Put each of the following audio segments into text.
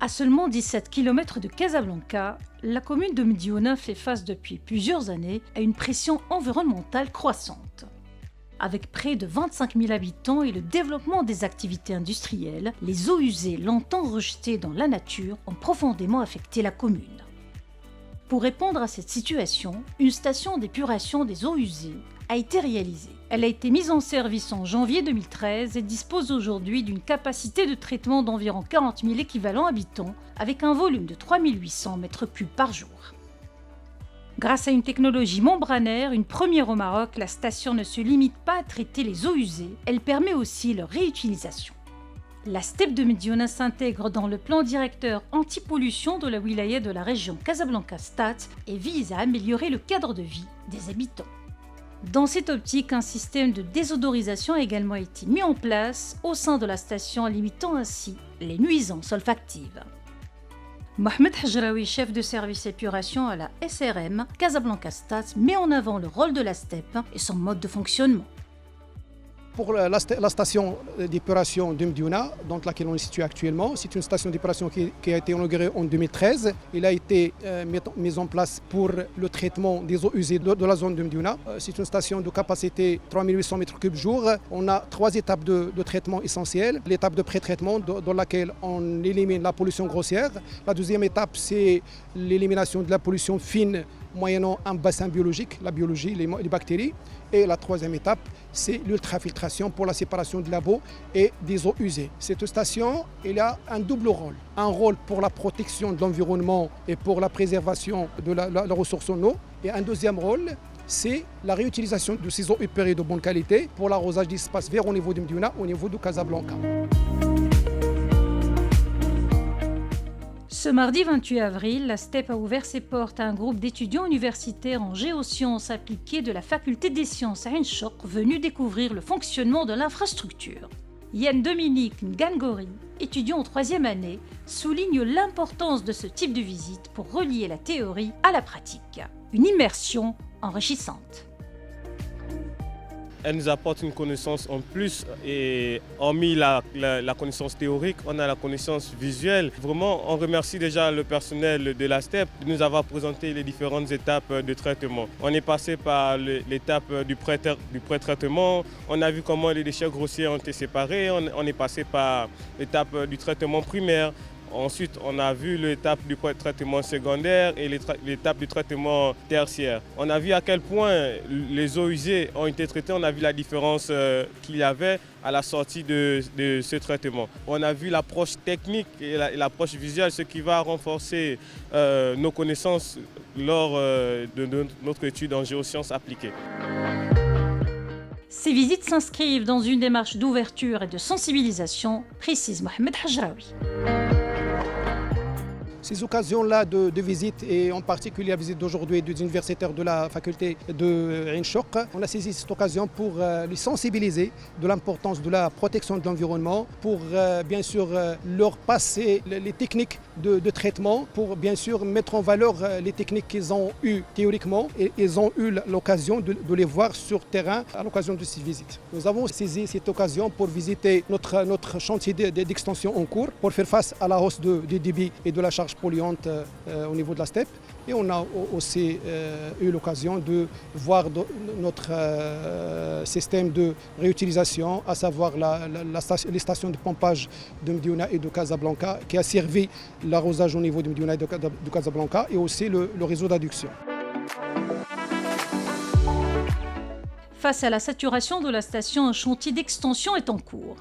À seulement 17 km de Casablanca, la commune de Médiouna fait face depuis plusieurs années à une pression environnementale croissante. Avec près de 25 000 habitants et le développement des activités industrielles, les eaux usées longtemps rejetées dans la nature ont profondément affecté la commune. Pour répondre à cette situation, une station d'épuration des eaux usées a été réalisée. Elle a été mise en service en janvier 2013 et dispose aujourd'hui d'une capacité de traitement d'environ 40 000 équivalents habitants avec un volume de 3 800 m3 par jour. Grâce à une technologie membranaire, une première au Maroc, la station ne se limite pas à traiter les eaux usées, elle permet aussi leur réutilisation. La steppe de Médiouna s'intègre dans le plan directeur anti-pollution de la wilaya de la région Casablanca-Stade et vise à améliorer le cadre de vie des habitants. Dans cette optique, un système de désodorisation a également été mis en place au sein de la station, limitant ainsi les nuisances olfactives. Mohamed Hajraoui, chef de service épuration à la SRM Casablanca-Stade, met en avant le rôle de la steppe et son mode de fonctionnement. Pour la station d'épuration de Médiouna, dans laquelle on est situé actuellement, c'est une station d'épuration qui a été inaugurée en 2013. Elle a été mise en place pour le traitement des eaux usées de la zone de Médiouna. C'est une station de capacité 3 800 m3 jour. On a 3 étapes de traitement essentielles. L'étape de pré-traitement dans laquelle on élimine la pollution grossière. La deuxième étape, c'est l'élimination de la pollution fine moyennant un bassin biologique, la biologie, les bactéries. Et la troisième étape, c'est l'ultrafiltration pour la séparation de la boue et des eaux usées. Cette station, elle a un double rôle. Un rôle pour la protection de l'environnement et pour la préservation de la ressource en eau. Et un deuxième rôle, c'est la réutilisation de ces eaux épurées de bonne qualité pour l'arrosage d'espaces verts au niveau de Médiouna, au niveau de Casablanca. Ce mardi 28 avril, la STEP a ouvert ses portes à un groupe d'étudiants universitaires en géosciences appliquées de la faculté des sciences à Ain Choc venus découvrir le fonctionnement de l'infrastructure. Yann Dominique Ngangori, étudiant en 3e année, souligne l'importance de ce type de visite pour relier la théorie à la pratique. Une immersion enrichissante. Elle nous apporte une connaissance en plus et hormis la connaissance théorique, on a la connaissance visuelle. Vraiment, on remercie déjà le personnel de la STEP de nous avoir présenté les différentes étapes de traitement. On est passé par l'étape du pré-traitement, on a vu comment les déchets grossiers ont été séparés, on est passé par l'étape du traitement primaire. Ensuite, on a vu l'étape du traitement secondaire et l'étape du traitement tertiaire. On a vu à quel point les eaux usées ont été traitées, on a vu la différence qu'il y avait à la sortie de ce traitement. On a vu l'approche technique et l'approche visuelle, ce qui va renforcer nos connaissances lors de notre étude en géosciences appliquées. Ces visites s'inscrivent dans une démarche d'ouverture et de sensibilisation, précise Mohamed Hajraoui. Ces occasions-là de visite, et en particulier la visite d'aujourd'hui des universitaires de la faculté de Ain Choc, on a saisi cette occasion pour les sensibiliser de l'importance de la protection de l'environnement, pour bien sûr leur passer les techniques de traitement, pour bien sûr mettre en valeur les techniques qu'ils ont eues théoriquement et ils ont eu l'occasion de les voir sur terrain à l'occasion de ces visites. Nous avons saisi cette occasion pour visiter notre chantier d'extension en cours, pour faire face à la hausse du débit et de la charge polluante au niveau de la steppe. Et on a aussi eu l'occasion de voir notre système de réutilisation, à savoir les stations de pompage de Médiouna et de Casablanca, qui a servi l'arrosage au niveau de Médiouna et de Casablanca, et aussi le réseau d'adduction. Face à la saturation de la station, un chantier d'extension est en cours.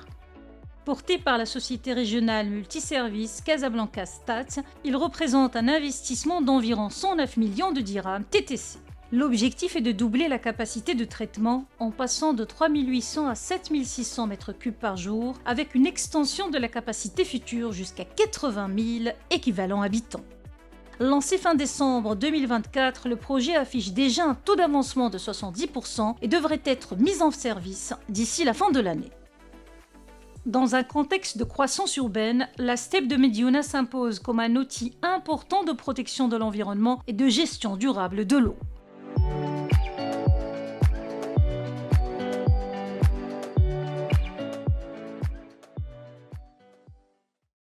Porté par la société régionale multiservice Casablanca-Stade, il représente un investissement d'environ 109 millions de dirhams TTC. L'objectif est de doubler la capacité de traitement en passant de 3 800 à 7 600 m3 par jour, avec une extension de la capacité future jusqu'à 80 000 équivalents habitants. Lancé fin décembre 2024, le projet affiche déjà un taux d'avancement de 70% et devrait être mis en service d'ici la fin de l'année. Dans un contexte de croissance urbaine, la steppe de Médiouna s'impose comme un outil important de protection de l'environnement et de gestion durable de l'eau.